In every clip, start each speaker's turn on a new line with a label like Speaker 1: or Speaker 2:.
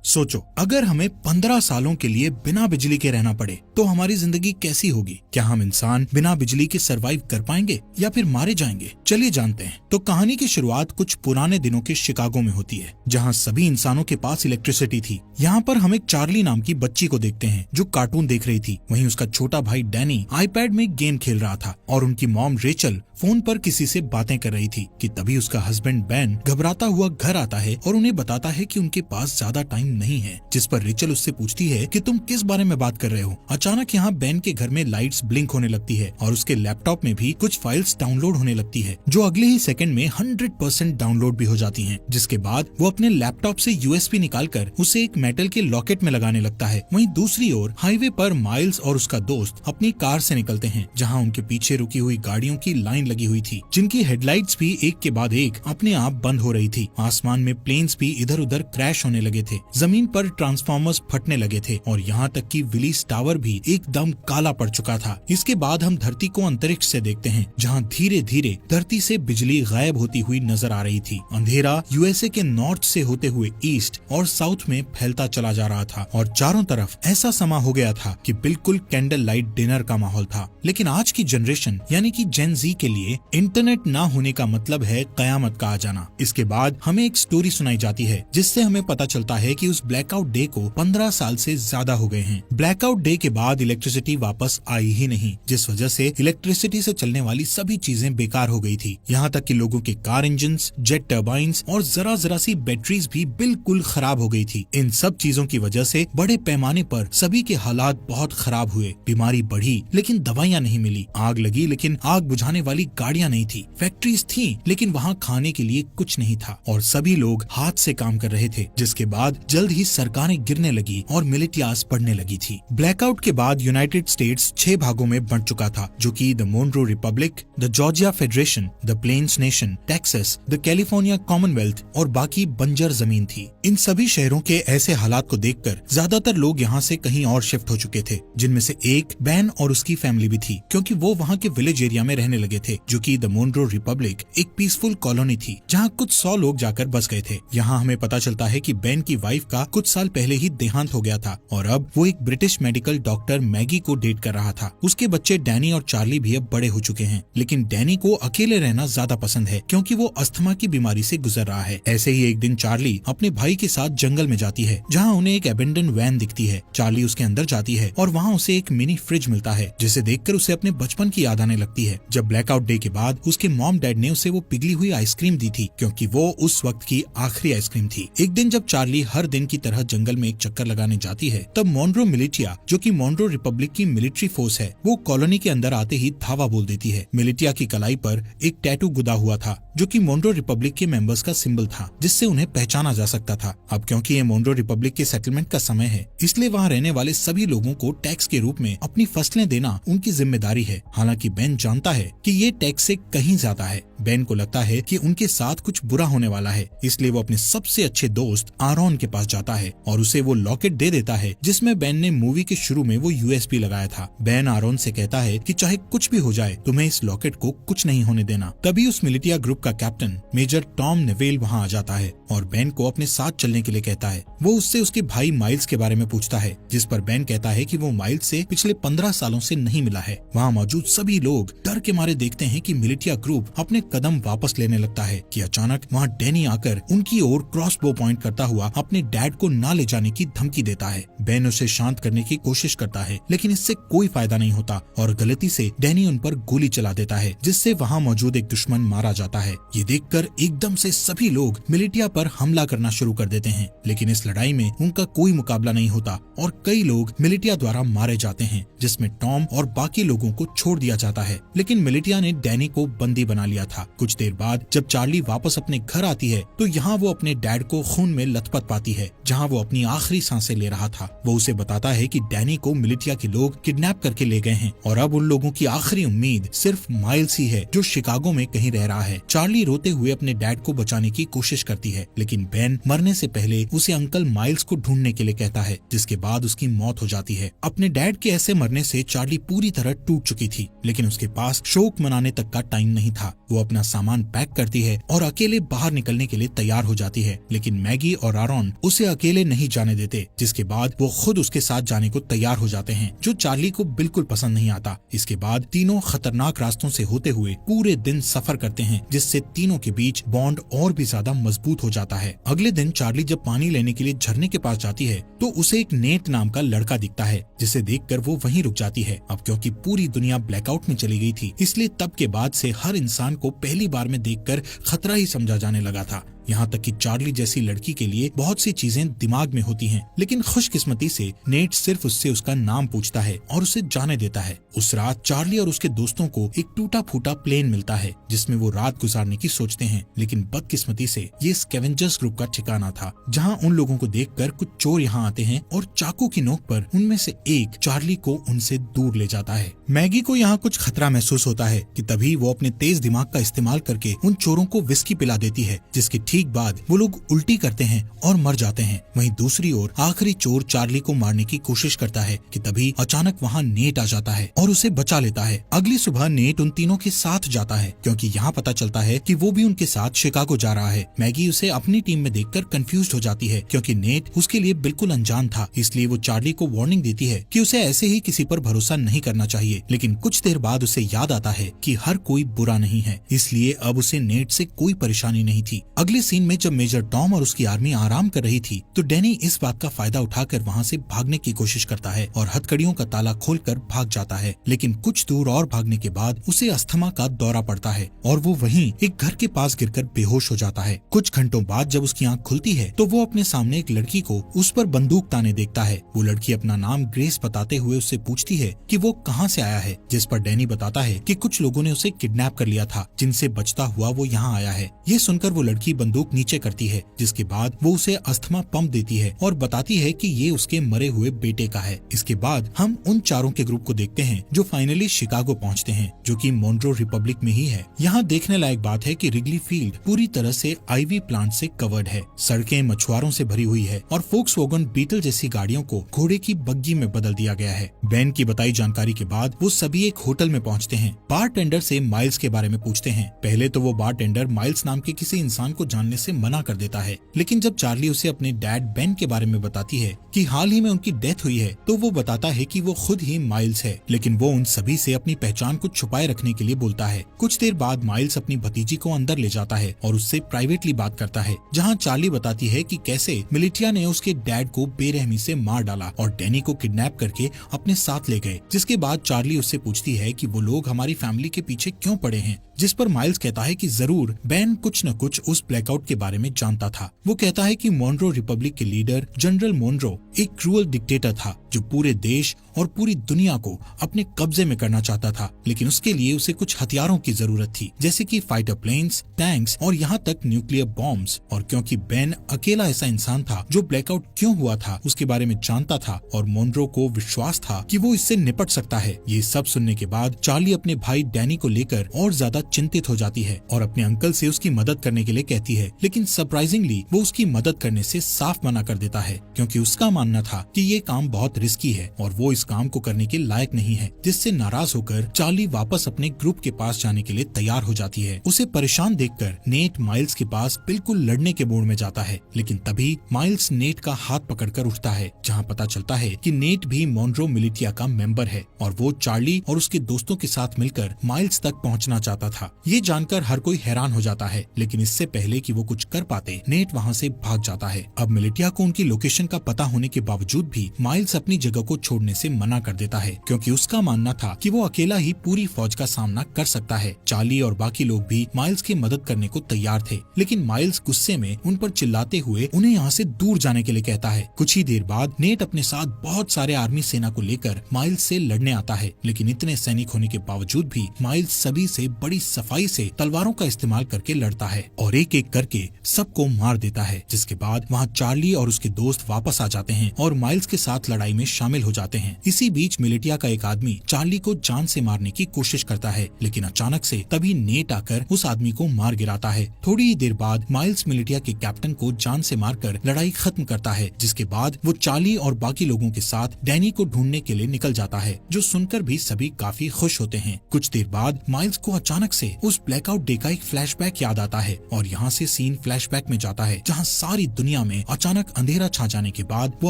Speaker 1: सोचो, अगर हमें 15 सालों के लिए बिना बिजली के रहना पड़े तो हमारी जिंदगी कैसी होगी? क्या हम इंसान बिना बिजली के सरवाइव कर पाएंगे या फिर मारे जाएंगे? चलिए जानते हैं। तो कहानी की शुरुआत कुछ पुराने दिनों के शिकागो में होती है, जहाँ सभी इंसानों के पास इलेक्ट्रिसिटी थी। यहाँ पर हम एक चार्ली नाम की बच्ची को देखते हैं जो कार्टून देख रही थी। वहीं उसका छोटा भाई डैनी आईपैड में गेम खेल रहा था और उनकी मॉम रेचल फोन पर किसी से बातें कर रही थी कि तभी उसका हस्बैंड बेन घबराता हुआ घर आता है और उन्हें बताता है कि उनके पास ज्यादा टाइम नहीं है। जिस पर रेचल उससे पूछती है कि तुम किस बारे में बात कर रहे हो। अचानक यहाँ बेन के घर में लाइट्स ब्लिंक होने लगती है और उसके लैपटॉप में भी कुछ फाइल्स डाउनलोड होने लगती है, जो अगले ही सेकंड में 100% डाउनलोड भी हो जाती हैं। जिसके बाद वो अपने लैपटॉप से यूएसबी निकालकर उसे एक मेटल के लॉकेट में लगाने लगता है। वहीं दूसरी ओर हाईवे पर माइल्स और उसका दोस्त अपनी कार से निकलते हैं, जहाँ उनके पीछे रुकी हुई गाड़ियों की लाइन लगी हुई थी, जिनकी हेडलाइट्स भी एक के बाद एक अपने आप बंद हो रही थी। आसमान में प्लेन्स भी इधर उधर क्रैश होने लगे थे, जमीन पर ट्रांसफार्मर्स फटने लगे थे और यहाँ तक कि विलीस टावर भी एकदम काला पड़ चुका था। इसके बाद हम धरती को अंतरिक्ष से देखते हैं, जहाँ धीरे धीरे धरती से बिजली गायब होती हुई नजर आ रही थी। अंधेरा यूएसए के नॉर्थ से होते हुए ईस्ट और साउथ में फैलता चला जा रहा था और चारों तरफ ऐसा समा हो गया था कि बिल्कुल कैंडल लाइट डिनर का माहौल था। लेकिन आज की जनरेशन यानी कि जेन जी के लिए इंटरनेट ना होने का मतलब है कयामत का आ जाना। इसके बाद हमें एक स्टोरी सुनाई जाती है, जिससे हमें पता चलता है कि उस ब्लैकआउट डे को 15 साल से ज्यादा हो गए हैं। ब्लैकआउट डे के बाद इलेक्ट्रिसिटी वापस आई ही नहीं, जिस वजह से इलेक्ट्रिसिटी से चलने वाली सभी चीजें बेकार हो गई थी। यहाँ तक कि लोगों के कार इंजन्स, जेट टर्बाइन्स और जरा जरा सी बैटरीज भी बिल्कुल खराब हो गई थी। इन सब चीजों की वजह से बड़े पैमाने पर सभी के हालात बहुत खराब हुए। बीमारी बढ़ी लेकिन दवाइयाँ नहीं मिली, आग लगी लेकिन आग बुझाने वाली गाड़ियाँ नहीं थी, फैक्ट्रीज थी लेकिन वहाँ खाने के लिए कुछ नहीं था और सभी लोग हाथ से काम कर रहे थे। जिसके बाद जल्द ही सरकारें गिरने लगी और मिलिटियास बढ़ने लगी थी। ब्लैकआउट के बाद यूनाइटेड स्टेट्स 6 भागों में बंट चुका था, जो कि the Monroe Republic, the Georgia Federation, the Plains Nation, Texas, the California Commonwealth और बाकी बंजर जमीन थी। इन सभी शहरों के ऐसे हालात को देखकर ज्यादातर लोग यहाँ से कहीं और शिफ्ट हो चुके थे, जिनमें से एक बैन और उसकी फैमिली भी थी, क्योंकि वो वहाँ के विलेज एरिया में रहने लगे थे, जो कि द मोनरो रिपब्लिक एक पीसफुल कॉलोनी थी, जहाँ कुछ 100 लोग जाकर बस गए थे। यहाँ हमें पता चलता है कि बेन की वाइफ का कुछ साल पहले ही देहांत हो गया था और अब वो एक ब्रिटिश मेडिकल डॉक्टर मैगी को डेट कर रहा था। उसके बच्चे डैनी और चार्ली भी अब बड़े हो चुके हैं, लेकिन डैनी को अकेले रहना ज्यादा पसंद है, क्योंकि वो अस्थमा की बीमारी से गुजर रहा है। ऐसे ही एक दिन चार्ली अपने भाई के साथ जंगल में जाती है, जहाँ उन्हें एक अबेंडन वैन दिखती है। चार्ली उसके अंदर जाती है और वहाँ उसे एक मिनी फ्रिज मिलता है, जिसे देखकर उसे अपने बचपन की याद आने लगती है, जब ब्लैकआउट डे के बाद उसके मॉम डैड ने उसे वो पिघली हुई आइसक्रीम दी थी, क्योंकि वो उस वक्त की आखिरी आइसक्रीम थी। एक दिन जब चार्ली हर दिन की तरह जंगल में एक चक्कर लगाने जाती है, तब मोनरो मिलिटिया, जो कि मोनरो रिपब्लिक की मिलिट्री फोर्स है, वो कॉलोनी के अंदर आते ही धावा बोल देती है। मिलिटिया की कलाई पर एक टैटू गुदा हुआ था, जो कि मोनरो रिपब्लिक के मेंबर्स का सिंबल था, जिससे उन्हें पहचाना जा सकता था। अब क्योंकि ये मोनरो रिपब्लिक के सेटलमेंट का समय है, इसलिए वहाँ रहने वाले सभी लोगों को टैक्स के रूप में अपनी फसलें देना उनकी जिम्मेदारी है। हालांकि बेन जानता है कि ये टैक्स से कहीं ज्यादा है। बेन को लगता है कि उनके साथ कुछ बुरा होने वाला है, इसलिए वो अपने सबसे अच्छे दोस्त आरोन के पास जाता है और उसे वो लॉकेट दे देता है, जिसमें बेन ने मूवी के शुरू में वो यूएसबी लगाया था। बेन आरोन से कहता है कि चाहे कुछ भी हो जाए, तुम्हें इस लॉकेट को कुछ नहीं होने देना। तभी उस मिलिटिया ग्रुप का कैप्टन मेजर टॉम नेवेल वहाँ आ जाता है और बेन को अपने साथ चलने के लिए कहता है। वो उससे उसके भाई माइल्स के बारे में पूछता है, जिस पर बेन कहता है कि वो माइल्स से पिछले 15 सालों से नहीं मिला है। वहाँ मौजूद सभी लोग डर के मारे देखते हैं कि मिलिटिया ग्रुप अपने कदम वापस लेने लगता है कि अचानक वहाँ डैनी आकर उनकी ओर क्रॉसबो पॉइंट करता हुआ अपने डैड को ना ले जाने की धमकी देता है। बेन उसे शांत करने की कोशिश करता है, लेकिन इससे कोई फायदा नहीं होता और गलती से डैनी उन पर गोली चला देता है, जिससे वहाँ मौजूद एक दुश्मन मारा जाता है। ये देखकर एकदम से सभी लोग मिलिटिया पर हमला करना शुरू कर देते हैं, लेकिन इस लड़ाई में उनका कोई मुकाबला नहीं होता और कई लोग मिलिटिया द्वारा मारे जाते हैं, जिसमें टॉम और बाकी लोगों को छोड़ दिया जाता है। लेकिन मिलिटिया ने डैनी को बंदी बना लिया था। कुछ देर बाद जब चार्ली वापस अपने घर आती है, तो यहाँ वो अपने डैड को खून में लथपथ पाती है, जहाँ वो अपनी आखिरी सांसें ले रहा था। वो उसे बताता है कि डैनी को मिलिटिया के लोग किडनैप करके ले गए हैं और अब उन लोगों की आखिरी उम्मीद सिर्फ माइल्स ही है जो शिकागो में कहीं रह रहा है। चार्ली रोते हुए अपने डैड को बचाने की कोशिश करती है, लेकिन बेन मरने से पहले उसे अंकल माइल्स को ढूंढने के लिए कहता है, जिसके बाद उसकी मौत हो जाती है। अपने डैड के ऐसे मरने से चार्ली पूरी तरह टूट चुकी थी, लेकिन उसके पास शोक मनाने तक का टाइम नहीं था। वो अपना सामान पैक करती है और अकेले बाहर निकलने के लिए तैयार हो जाती है, लेकिन मैगी और आरॉन उसे अकेले नहीं जाने देते, जिसके बाद वो खुद उसके साथ जाने को तैयार हो जाते हैं, जो चार्ली को बिल्कुल पसंद नहीं आता। इसके बाद तीनों खतरनाक रास्तों से होते हुए पूरे दिन सफर करते हैं, जिससे तीनों के बीच बॉन्ड और भी ज्यादा मजबूत हो जाता है। अगले दिन चार्ली जब पानी लेने के लिए झरने के पास जाती है तो उसे एक नेट नाम का लड़का दिखता है, जिसे देखकर वो वहीं रुक जाती है। अब क्योंकि पूरी दुनिया ब्लैकआउट में चली गई थी, इसलिए तब के बाद से हर इंसान को पहली बार में देखकर खतरा ही समझा जाने लगा था। यहाँ तक कि चार्ली जैसी लड़की के लिए बहुत सी चीजें दिमाग में होती हैं, लेकिन खुशकिस्मती से नेट सिर्फ उससे उसका नाम पूछता है और उसे जाने देता है। उस रात चार्ली और उसके दोस्तों को एक टूटा फूटा प्लेन मिलता है, जिसमें वो रात गुजारने की सोचते हैं, लेकिन बदकिस्मती से ये स्कैवेंजर्स ग्रुप का ठिकाना था, जहाँ उन लोगों को देखकर कुछ चोर यहाँ आते हैं और चाकू की नोक पर उनमें से एक चार्ली को उनसे दूर ले जाता है। मैगी को यहाँ कुछ खतरा महसूस होता है कि तभी वो अपने तेज दिमाग का इस्तेमाल करके उन चोरों को विस्की पिला देती है, जिसके ठीक बाद वो लोग उल्टी करते हैं और मर जाते हैं। वहीं दूसरी ओर आखिरी चोर चार्ली को मारने की कोशिश करता है कि तभी अचानक वहाँ नेट आ जाता है और उसे बचा लेता है। अगली सुबह नेट उन तीनों के साथ जाता है, क्योंकि यहाँ पता चलता है कि वो भी उनके साथ शिकागो जा रहा है। मैगी उसे अपनी टीम में देखकर कंफ्यूज हो जाती है, क्योंकि नेट उसके लिए बिल्कुल अनजान था, इसलिए वो चार्ली को वार्निंग देती है कि उसे ऐसे ही किसी पर भरोसा नहीं करना चाहिए। लेकिन कुछ देर बाद उसे याद आता है कि हर कोई बुरा नहीं है, इसलिए अब उसे नेट से कोई परेशानी नहीं थी। अगले सीन में जब मेजर टॉम और उसकी आर्मी आराम कर रही थी तो डैनी इस बात का फायदा उठाकर वहाँ से भागने की कोशिश करता है और हथकड़ियों का ताला खोलकर भाग जाता है। लेकिन कुछ दूर और भागने के बाद उसे अस्थमा का दौरा पड़ता है और वो वहीं एक घर के पास गिरकर बेहोश हो जाता है। कुछ घंटों बाद जब उसकी आंख खुलती है तो वो अपने सामने एक लड़की को उस पर बंदूक ताने देखता है। वो लड़की अपना नाम ग्रेस बताते हुए उससे पूछती है कि वो कहाँ से आया है, जिस पर डैनी बताता है कि कुछ लोगों ने उसे किडनैप कर लिया था, जिनसे बचता हुआ वो यहाँ आया है। ये सुनकर वो लड़की बंदूक नीचे करती है, जिसके बाद वो उसे अस्थमा पंप देती है और बताती है कि ये उसके मरे हुए बेटे का है। इसके बाद हम उन चारों के ग्रुप को देखते हैं जो फाइनली शिकागो पहुंचते हैं, जो कि मोनरो रिपब्लिक में ही है। यहाँ देखने लायक बात है कि रिगली फील्ड पूरी तरह से आईवी प्लांट से कवर्ड है, सड़कें मछुआरों से भरी हुई है और फोक्सवैगन बीटल जैसी गाड़ियों को घोड़े की बग्गी में बदल दिया गया है। बेन की बताई जानकारी के बाद वो सभी एक होटल में पहुँचते हैं। बारटेंडर से माइल्स के बारे में पूछते हैं। पहले तो वो बारटेंडर माइल्स नाम के किसी इंसान को जानने से मना कर देता है, लेकिन जब चार्ली उसे अपने डैड बेन के बारे में बताती है कि हाल ही में उनकी डेथ हुई है, तो वो बताता है कि वो खुद ही माइल्स है, लेकिन वो उन सभी से अपनी पहचान को छुपाए रखने के लिए बोलता है। कुछ देर बाद माइल्स अपनी भतीजी को अंदर ले जाता है और उससे प्राइवेटली बात करता है, जहाँ चार्ली बताती है कि कैसे मिलिटिया ने उसके डैड को बेरहमी से मार डाला और डैनी को किडनैप करके अपने साथ ले गए। जिसके बाद चार्ली उससे पूछती है कि वो लोग हमारी फैमिली के पीछे क्यों पड़े हैं, जिस पर माइल्स कहता है कि जरूर बेन कुछ न कुछ उस ब्लैकआउट के बारे में जानता था। वो कहता है कि मोनरो रिपब्लिक के लीडर जनरल मोनरो एक क्रूअल डिक्टेटर था जो पूरे देश और पूरी दुनिया को अपने कब्जे में करना चाहता था, लेकिन उसके लिए उसे कुछ हथियारों की जरूरत थी, जैसे कि फाइटर प्लेन्स, टैंक्स और यहाँ तक न्यूक्लियर बॉम्ब्स। और क्योंकि बेन अकेला ऐसा इंसान था जो ब्लैकआउट क्यों हुआ था उसके बारे में जानता था और मोनरो को विश्वास था कि वो इससे निपट सकता है। ये सब सुनने के बाद चार्ली अपने भाई डैनी को लेकर और ज्यादा चिंतित हो जाती है और अपने अंकल से उसकी मदद करने के लिए कहती है, लेकिन सरप्राइजिंगली वो उसकी मदद करने से साफ मना कर देता है, क्योंकि उसका मानना था कि ये काम बहुत रिस्की है और वो इस काम को करने के लायक नहीं है। जिससे नाराज होकर चार्ली वापस अपने ग्रुप के पास जाने के लिए तैयार हो जाती है। उसे परेशान देखकर नेट माइल्स के पास बिल्कुल लड़ने के मूड में जाता है, लेकिन तभी माइल्स नेट का हाथ पकड़कर उठता है, जहाँ पता चलता है कि नेट भी मोनरो मिलिटिया का मेंबर है और वो चार्ली और उसके दोस्तों के साथ मिलकर माइल्स तक पहुँचना चाहता था। ये जानकर हर कोई हैरान हो जाता है, लेकिन इससे पहले कि वो कुछ कर पाते नेट वहाँ से भाग जाता है। अब मिलिटिया को उनकी लोकेशन का पता होने के बावजूद भी माइल्स अपनी जगह को छोड़ने से मना कर देता है, क्योंकि उसका मानना था कि वो अकेला ही पूरी फौज का सामना कर सकता है। चार्ली और बाकी लोग भी माइल्स की मदद करने को तैयार थे, लेकिन माइल्स गुस्से में उन पर चिल्लाते हुए उन्हें यहाँ से दूर जाने के लिए कहता है। कुछ ही देर बाद नेट अपने साथ बहुत सारे आर्मी सेना को लेकर माइल्स से लड़ने आता है, लेकिन इतने सैनिक होने के बावजूद भी माइल्स सभी से बड़ी सफाई से तलवारों का इस्तेमाल करके लड़ता है और एक एक करके सबको मार देता है, जिसके बाद वहाँ चार्ली और उसके दोस्त वापस आ जाते हैं और माइल्स के साथ लड़ाई में शामिल हो जाते हैं। इसी बीच मिलिटिया का एक आदमी चार्ली को जान से मारने की कोशिश करता है, लेकिन अचानक से तभी नेट आकर उस आदमी को मार गिराता है। थोड़ी ही देर बाद माइल्स मिलिटिया के कैप्टन को जान से मारकर लड़ाई खत्म करता है, जिसके बाद वो चार्ली और बाकी लोगों के साथ डैनी को ढूंढने के लिए निकल जाता है, जो सुनकर भी सभी काफी खुश होते हैं। कुछ देर बाद माइल्स को अचानक से उस ब्लैकआउट डे का एक फ्लैशबैक याद आता है और यहाँ से सीन फ्लैशबैक में जाता है, जहाँ सारी दुनिया में अचानक अंधेरा छा जाने के बाद वो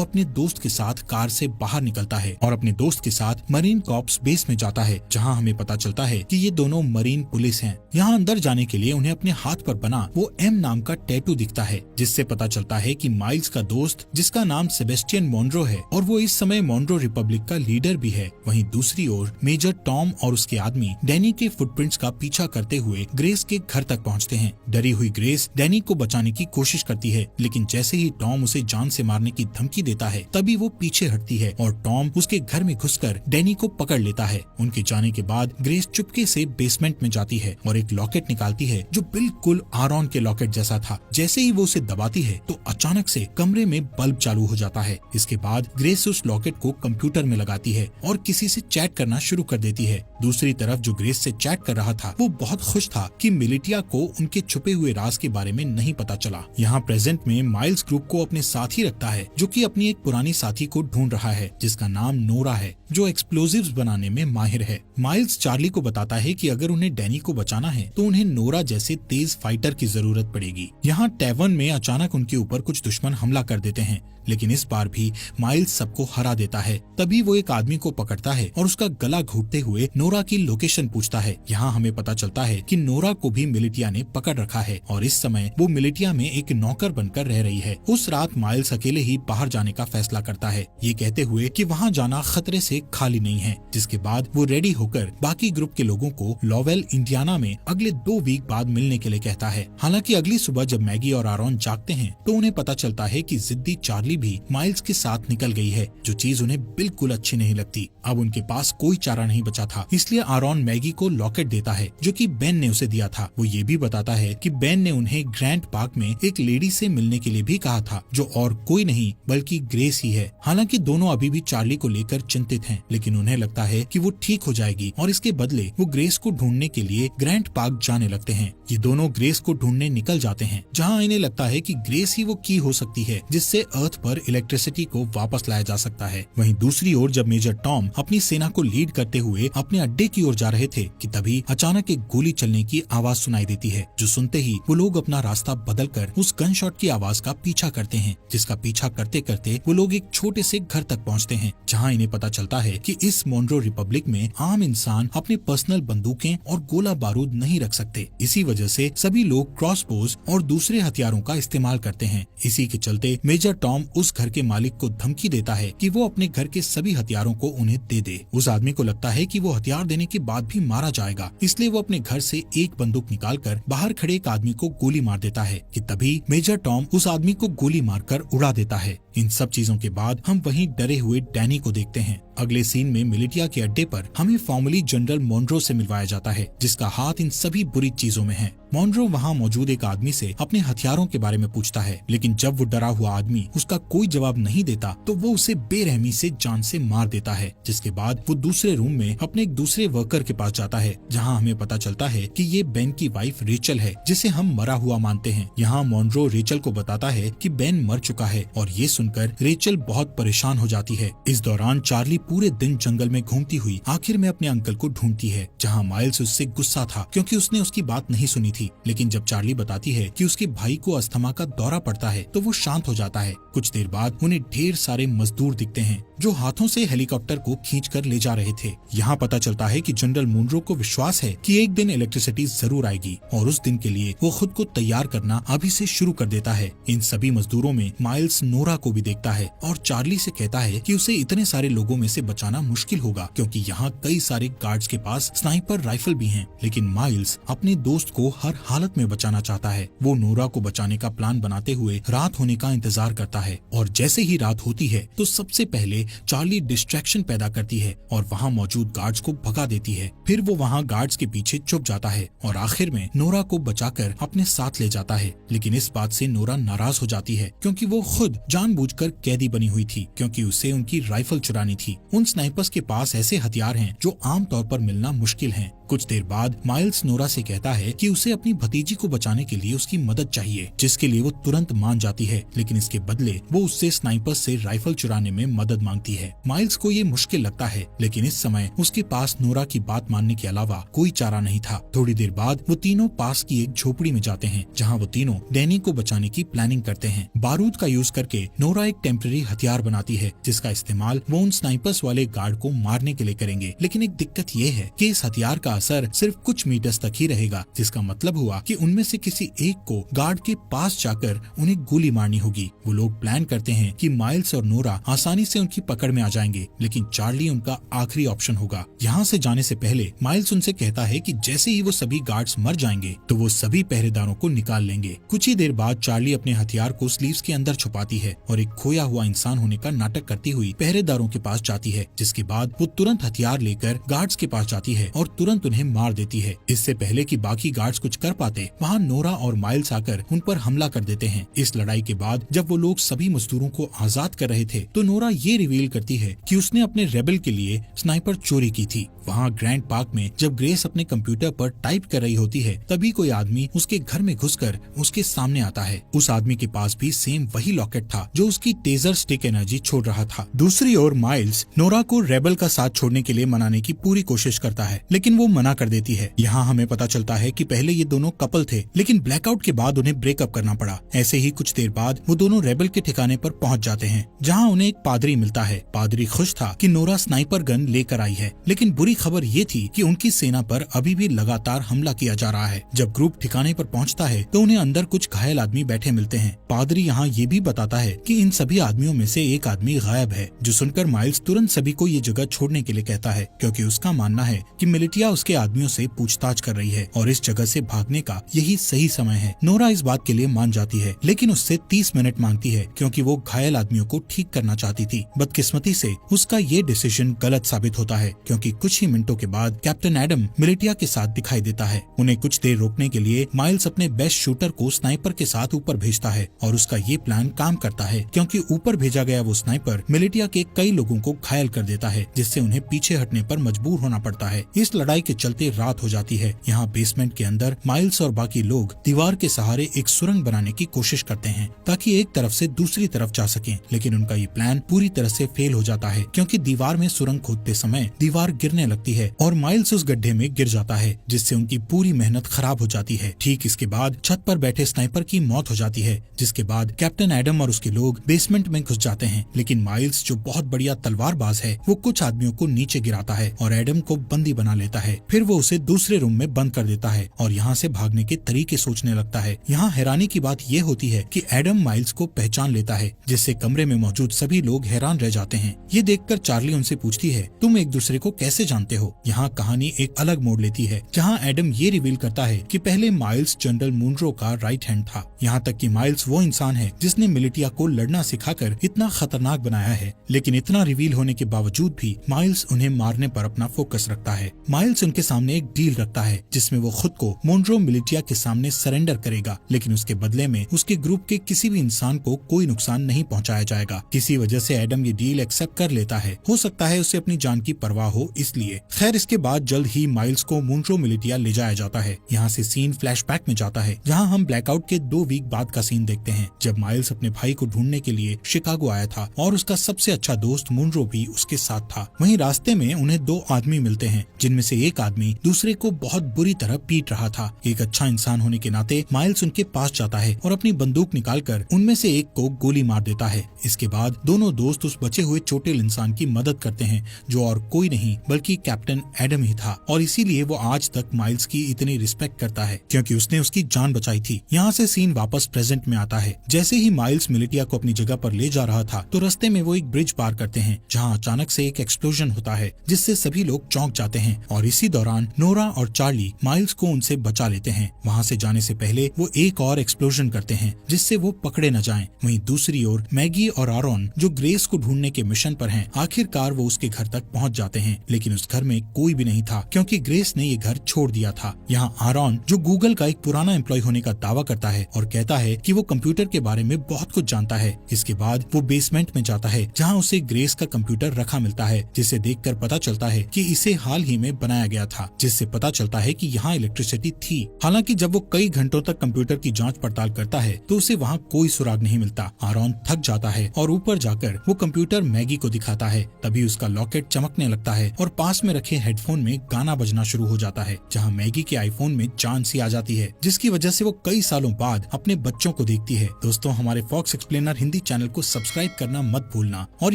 Speaker 1: अपने दोस्त के साथ कार से बाहर निकलता है और अपने दोस्त के साथ मरीन कॉर्प्स बेस में जाता है, जहाँ हमें पता चलता है कि ये दोनों मरीन पुलिस हैं। यहाँ अंदर जाने के लिए उन्हें अपने हाथ पर बना वो एम नाम का टैटू दिखता है, जिससे पता चलता है कि माइल्स का दोस्त, जिसका नाम सेबेस्टियन मॉन्ड्रो है और वो इस समय मॉन्ड्रो रिपब्लिक का लीडर भी है। वहीं दूसरी ओर मेजर टॉम और उसके आदमी डैनी के फुटप्रिंट्स का पीछा करते हुए ग्रेस के घर तक पहुँचते हैं। डरी हुई ग्रेस डैनी को बचाने की कोशिश करती है, लेकिन जैसे ही टॉम उसे जान से मारने की धमकी देता है तभी वो पीछे हटती है और टॉम उसके घर में घुसकर डैनी को पकड़ लेता है। उनके जाने के बाद ग्रेस चुपके से बेसमेंट में जाती है और एक लॉकेट निकालती है जो बिल्कुल आरॉन के लॉकेट जैसा था। जैसे ही वो उसे दबाती है तो अचानक से कमरे में बल्ब चालू हो जाता है। इसके बाद ग्रेस उस लॉकेट को कंप्यूटर में लगाती है और किसी से चैट करना शुरू कर देती है। दूसरी तरफ जो ग्रेस से चैट कर रहा था वो बहुत खुश था कि मिलिटिया को उनके छुपे हुए राज के बारे में नहीं पता चला। यहाँ प्रेजेंट में माइल्स ग्रुप को अपने साथ ही रखता है, जो कि अपनी एक पुरानी साथी को ढूंढ रहा है जिसका नाम नोरा है, जो एक्सप्लोजिव्स बनाने में माहिर है। माइल्स चार्ली को बताता है कि अगर उन्हें डैनी को बचाना है तो उन्हें नोरा जैसे तेज फाइटर की जरूरत पड़ेगी। यहाँ टैवर्न में अचानक उनके ऊपर कुछ दुश्मन हमला कर देते हैं, लेकिन इस बार भी माइल्स सबको हरा देता है। तभी वो एक आदमी को पकड़ता है और उसका गला घोटते हुए नोरा की लोकेशन पूछता है। यहाँ हमें पता चलता है कि नोरा को भी मिलिटिया ने पकड़ रखा है और इस समय वो मिलिटिया में एक नौकर बनकर रह रही है। उस रात माइल्स अकेले ही बाहर जाने का फैसला करता है, ये कहते हुए कि वहाँ जाना खतरे से खाली नहीं है। जिसके बाद वो रेडी होकर बाकी ग्रुप के लोगों को लॉवेल इंडियाना में अगले 2 वीक बाद मिलने के लिए कहता है। हालांकि अगली सुबह जब मैगी और आरॉन जागते हैं तो उन्हें पता चलता है कि जिद्दी चार्ली भी माइल्स के साथ निकल गई है, जो चीज उन्हें बिल्कुल अच्छी नहीं लगती। अब उनके पास कोई चारा नहीं बचा था, इसलिए आरॉन मैगी को लॉकेट देता है जो कि बेन ने उसे दिया था। वो ये भी बताता है कि बेन ने उन्हें ग्रैंड पार्क में एक लेडी से मिलने के लिए भी कहा था, जो और कोई नहीं बल्कि ग्रेस ही है। हालांकि दोनों अभी भी चार्ली को लेकर चिंतित हैं, लेकिन उन्हें लगता है कि वो ठीक हो जाएगी और इसके बदले वो ग्रेस को ढूंढने के लिए ग्रैंड पार्क जाने लगते हैं। ये दोनों ग्रेस को ढूंढने निकल जाते हैं, जहाँ इन्हें लगता है कि ग्रेस ही वो की हो सकती है जिससे अर्थ पर इलेक्ट्रिसिटी को वापस लाया जा सकता है। वहीं दूसरी ओर जब मेजर टॉम अपनी सेना को लीड करते हुए अपने अड्डे की ओर जा रहे थे कि तभी अचानक एक गोली चलने की आवाज सुनाई देती है, जो सुनते ही वो लोग अपना रास्ता बदलकर उस गन शॉट की आवाज का पीछा करते हैं, जिसका पीछा करते करते वो लोग एक छोटे से घर तक पहुंचते हैं, जहां इन्हें पता चलता है कि इस मॉन्ड्रो रिपब्लिक में आम इंसान अपने पर्सनल बंदूकें और गोला बारूद नहीं रख सकते। इसी वजह से सभी लोग क्रॉसबोज और दूसरे हथियारों का इस्तेमाल करते हैं। इसी के चलते मेजर टॉम उस घर के मालिक को धमकी देता है कि वो अपने घर के सभी हथियारों को उन्हें दे दे। उस आदमी को लगता है कि वो हथियार देने के बाद भी मारा जाएगा, इसलिए वो अपने घर से एक बंदूक निकालकर बाहर खड़े एक आदमी को गोली मार देता है कि तभी मेजर टॉम उस आदमी को गोली मारकर उड़ा देता है। इन सब चीजों के बाद हम वहीं डरे हुए डैनी को देखते हैं। अगले सीन में मिलिटिया के अड्डे पर हमें फॉर्मली जनरल मॉन्ड्रो से मिलवाया जाता है, जिसका हाथ इन सभी बुरी चीजों में है। मॉन्ड्रो वहाँ मौजूद एक आदमी से अपने हथियारों के बारे में पूछता है, लेकिन जब वो डरा हुआ आदमी उसका कोई जवाब नहीं देता तो वो उसे बेरहमी से जान से मार देता है। जिसके बाद वो दूसरे रूम में अपने एक दूसरे वर्कर के पास जाता है, जहाँ हमें पता चलता है कि ये बेन की वाइफ रेचल है, जिसे हम मरा हुआ मानते हैं। यहाँ मॉन्ड्रो रेचल को बताता है कि बेन मर चुका है और ये सुनकर रेचल बहुत परेशान हो जाती है। इस दौरान चार्ली पूरे दिन जंगल में घूमती हुई आखिर में अपने अंकल को ढूंढती है, जहाँ माइल्स उससे गुस्सा था क्योंकि उसने उसकी बात नहीं सुनी थी। लेकिन जब चार्ली बताती है कि उसके भाई को अस्थमा का दौरा पड़ता है तो वो शांत हो जाता है। कुछ देर बाद उन्हें ढेर सारे मजदूर दिखते हैं जो हाथों से हेलीकॉप्टर को खींचकर ले जा रहे थे। यहाँ पता चलता है कि जनरल मॉन्ड्रो को विश्वास है कि एक दिन इलेक्ट्रिसिटी जरूर आएगी और उस दिन के लिए वो खुद को तैयार करना अभी से शुरू कर देता है। इन सभी मजदूरों में माइल्स नोरा को भी देखता है और चार्ली से कहता है कि उसे इतने सारे लोगों में से से बचाना मुश्किल होगा क्योंकि यहाँ कई सारे गार्ड्स के पास स्नाइपर राइफल भी हैं। लेकिन माइल्स अपने दोस्त को हर हालत में बचाना चाहता है। वो नोरा को बचाने का प्लान बनाते हुए रात होने का इंतजार करता है और जैसे ही रात होती है तो सबसे पहले चार्ली डिस्ट्रैक्शन पैदा करती है और वहाँ मौजूद गार्ड्स को भगा देती है। फिर वो वहाँ गार्ड्स के पीछे छुप जाता है और आखिर में नोरा को बचाकर अपने साथ ले जाता है। लेकिन इस बात से नोरा नाराज हो जाती है क्योंकि वो खुद जानबूझकर कैदी बनी हुई थी क्योंकि उसे उनकी राइफल चुरानी थी। उन स्नाइपर्स के पास ऐसे हथियार हैं जो आमतौर पर मिलना मुश्किल हैं। कुछ देर बाद माइल्स नोरा से कहता है कि उसे अपनी भतीजी को बचाने के लिए उसकी मदद चाहिए, जिसके लिए वो तुरंत मान जाती है। लेकिन इसके बदले वो उससे स्नाइपर्स से राइफल चुराने में मदद मांगती है। माइल्स को ये मुश्किल लगता है लेकिन इस समय उसके पास नोरा की बात मानने के अलावा कोई चारा नहीं था। थोड़ी देर बाद वो तीनों पास की एक झोपड़ी में जाते हैं जहाँ वो तीनों डैनी को बचाने की प्लानिंग करते हैं। बारूद का यूज करके नोरा एक टेम्परेरी हथियार बनाती है जिसका इस्तेमाल वो उन स्नाइपर्स वाले गार्ड को मारने के लिए करेंगे। लेकिन एक दिक्कत ये है कि इस हथियार का असर सिर्फ कुछ मीटर्स तक ही रहेगा, जिसका मतलब हुआ कि उनमें से किसी एक को गार्ड के पास जाकर उन्हें गोली मारनी होगी। वो लोग प्लान करते हैं कि माइल्स और नोरा आसानी से उनकी पकड़ में आ जाएंगे, लेकिन चार्ली उनका आखिरी ऑप्शन होगा। यहाँ से जाने से पहले माइल्स उनसे कहता है कि जैसे ही वो सभी गार्ड्स मर जाएंगे तो वो सभी पहरेदारों को निकाल लेंगे। कुछ ही देर बाद चार्ली अपने हथियार को स्लीव्स के अंदर छुपाती है और एक खोया हुआ इंसान होने का नाटक करती हुई पहरेदारों के पास जाती है, जिसके बाद वो तुरंत हथियार लेकर गार्ड्स के पास जाती है और तुरंत उन्हें मार देती है। इससे पहले कि बाकी गार्ड्स कुछ कर पाते, वहाँ नोरा और माइल्स आकर उन पर हमला कर देते हैं। इस लड़ाई के बाद जब वो लोग सभी मजदूरों को आजाद कर रहे थे तो नोरा ये रिवील करती है कि उसने अपने रेबल के लिए स्नाइपर चोरी की थी। वहाँ ग्रैंड पार्क में जब ग्रेस अपने कंप्यूटर पर टाइप कर रही होती है तभी कोई आदमी उसके घर में घुसकर उसके सामने आता है। उस आदमी के पास भी सेम वही लॉकेट था जो उसकी टेजर स्टिक एनर्जी छोड़ रहा था। दूसरी ओर माइल्स नोरा को रेबल का साथ छोड़ने के लिए मनाने की पूरी कोशिश करता है लेकिन वो मना कर देती है। यहाँ हमें पता चलता है कि पहले ये दोनों कपल थे लेकिन ब्लैकआउट के बाद उन्हें ब्रेकअप करना पड़ा। ऐसे ही कुछ देर बाद वो दोनों रेबल के ठिकाने पर पहुँच जाते हैं जहाँ उन्हें एक पादरी मिलता है। पादरी खुश था कि नोरा स्नाइपर गन लेकर आई है, लेकिन बुरी खबर ये थी कि उनकी सेना पर अभी भी लगातार हमला किया जा रहा है। जब ग्रुप ठिकाने पर पहुंचता है तो उन्हें अंदर कुछ घायल आदमी बैठे मिलते हैं। पादरी यहाँ ये भी बताता है कि इन सभी आदमियों में से एक आदमी गायब है, जो सुनकर माइल्स तुरंत सभी को ये जगह छोड़ने के लिए कहता है क्योंकि उसका मानना है कि मिलिटिया उसके आदमियों से पूछताछ कर रही है और इस जगह से भागने का यही सही समय है। नोरा इस बात के लिए मान जाती है लेकिन उससे 30 मिनट मांगती है क्योंकि वो घायल आदमियों को ठीक करना चाहती थी। बदकिस्मती से उसका ये डिसीजन गलत साबित होता है क्योंकि कुछ ही मिनटों के बाद कैप्टन एडम मिलिटिया के साथ दिखाई देता है। उन्हें कुछ देर रोकने के लिए माइल्स अपने बेस्ट शूटर को स्नाइपर के साथ ऊपर भेजता है और उसका ये प्लान काम करता है क्योंकि ऊपर भेजा गया वो स्नाइपर मिलिटिया के कई लोगों को घायल कर देता है, जिससे उन्हें पीछे हटने पर मजबूर होना पड़ता है। इस लड़ाई के चलते रात हो जाती है। यहाँ बेसमेंट के अंदर माइल्स और बाकी लोग दीवार के सहारे एक सुरंग बनाने की कोशिश करते हैं ताकि एक तरफ से दूसरी तरफ जा सकें, लेकिन उनका ये प्लान पूरी तरह से फेल हो जाता है क्योंकि दीवार में सुरंग खोदते समय दीवार गिरने लगती है और माइल्स उस गड्ढे में गिर जाता है, जिससे उनकी पूरी मेहनत खराब हो जाती है। ठीक इसके बाद छत पर बैठे स्नाइपर की मौत हो जाती है, जिसके बाद कैप्टन एडम और उसके लोग बेसमेंट में घुस जाते हैं। लेकिन माइल्स जो बहुत बढ़िया तलवारबाज है वो कुछ आदमियों को नीचे गिराता है और एडम को बंदी बना लेता है। फिर वो उसे दूसरे रूम में बंद कर देता है और यहाँ से भागने के तरीके सोचने लगता है। यहाँ हैरानी की बात ये होती है कि एडम माइल्स को पहचान लेता है, जिससे कमरे में मौजूद सभी लोग हैरान रह जाते हैं। ये देखकर चार्ली उनसे पूछती है, तुम एक दूसरे को कैसे जानते हो? यहाँ कहानी एक अलग मोड़ लेती है जहाँ एडम ये रिवील करता है कि पहले माइल्स जनरल मुनरो का राइट हैंड था। यहाँ तक कि माइल्स वो इंसान है जिसने मिलिटिया को लड़ना सिखाकर इतना खतरनाक बनाया है। लेकिन इतना रिवील होने के बावजूद भी माइल्स उन्हें मारने पर अपना फोकस रखता है। माइल्स उनके सामने एक डील रखता है जिसमें वो खुद को मुनरो मिलिटिया के सामने सरेंडर करेगा, लेकिन उसके बदले में उसके ग्रुप के किसी भी इंसान को कोई नुकसान नहीं पहुँचाया जाएगा। किसी वजह से एडम ये डील एक्सेप्ट कर लेता है। हो सकता है उसे अपनी जान की परवाह हो इसलिए। खैर इसके बाद जल्द ही माइल्स को मुनरो मिलिटिया ले जाया जाता है। यहाँ से सीन फ्लैशबैक में जाता है जहाँ हम ब्लैकआउट के 2 वीक बाद का सीन देखते हैं जब माइल्स अपने भाई को ढूंढने के लिए शिकागो आया था और उसका सबसे अच्छा दोस्त मुनरो भी उसके साथ था। वहीं रास्ते में उन्हें 2 आदमी मिलते हैं जिनमें से एक एक आदमी दूसरे को बहुत बुरी तरह पीट रहा था। एक अच्छा इंसान होने के नाते माइल्स उनके पास जाता है और अपनी बंदूक निकालकर उनमें से एक को गोली मार देता है। इसके बाद दोनों दोस्त उस बचे हुए चोटिल इंसान की मदद करते हैं, जो और कोई नहीं बल्कि कैप्टन एडम ही था, और इसीलिए वो आज तक माइल्स की इतनी रिस्पेक्ट करता है क्योंकि उसने उसकी जान बचाई थी। यहाँ से सीन वापस प्रेजेंट में आता है। जैसे ही माइल्स मिलिटिया को अपनी जगह पर ले जा रहा था तो रास्ते में वो एक ब्रिज पार करते हैं, जहाँ अचानक से एक एक्सप्लोजन होता है जिससे सभी लोग चौंक जाते हैं, और इसी दौरान नोरा और चार्ली माइल्स को उनसे बचा लेते हैं। वहाँ से जाने से पहले वो एक और एक्सप्लोजन करते हैं जिससे वो पकड़े न जाएं। वहीं दूसरी ओर मैगी और आरोन जो ग्रेस को ढूंढने के मिशन पर हैं, आखिरकार वो उसके घर तक पहुँच जाते हैं, लेकिन उस घर में कोई भी नहीं था क्योंकि ग्रेस ने ये घर छोड़ दिया था। यहाँ आरोन जो गूगल का एक पुराना एम्प्लॉय होने का दावा करता है और कहता है कि वो कंप्यूटर के बारे में बहुत कुछ जानता है। इसके बाद वो बेसमेंट में जाता है जहाँ उसे ग्रेस का कंप्यूटर रखा मिलता है, जिसे देखकर पता चलता है कि इसे हाल ही में बनाया गया था, जिससे पता चलता है कि यहाँ इलेक्ट्रिसिटी थी। हालांकि जब वो कई घंटों तक कंप्यूटर की जांच पड़ताल करता है तो उसे वहाँ कोई सुराग नहीं मिलता। आरोन थक जाता है और ऊपर जाकर वो कंप्यूटर मैगी को दिखाता है। तभी उसका लॉकेट चमकने लगता है और पास में रखे हेडफोन में गाना बजना शुरू हो जाता है, जहाँ मैगी के आईफोन में जान सी आ जाती है, जिसकी वजह से वो कई सालों बाद अपने बच्चों को देखती है। दोस्तों, हमारे फॉक्स एक्सप्लेनर हिंदी चैनल को सब्सक्राइब करना मत भूलना। और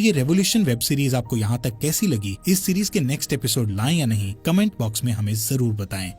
Speaker 1: ये रेवोल्यूशन वेब सीरीज आपको यहाँ तक कैसी लगी, इस सीरीज के नेक्स्ट एपिसोड लाएं या नहीं, कमेंट बॉक्स में हमें जरूर बताएं।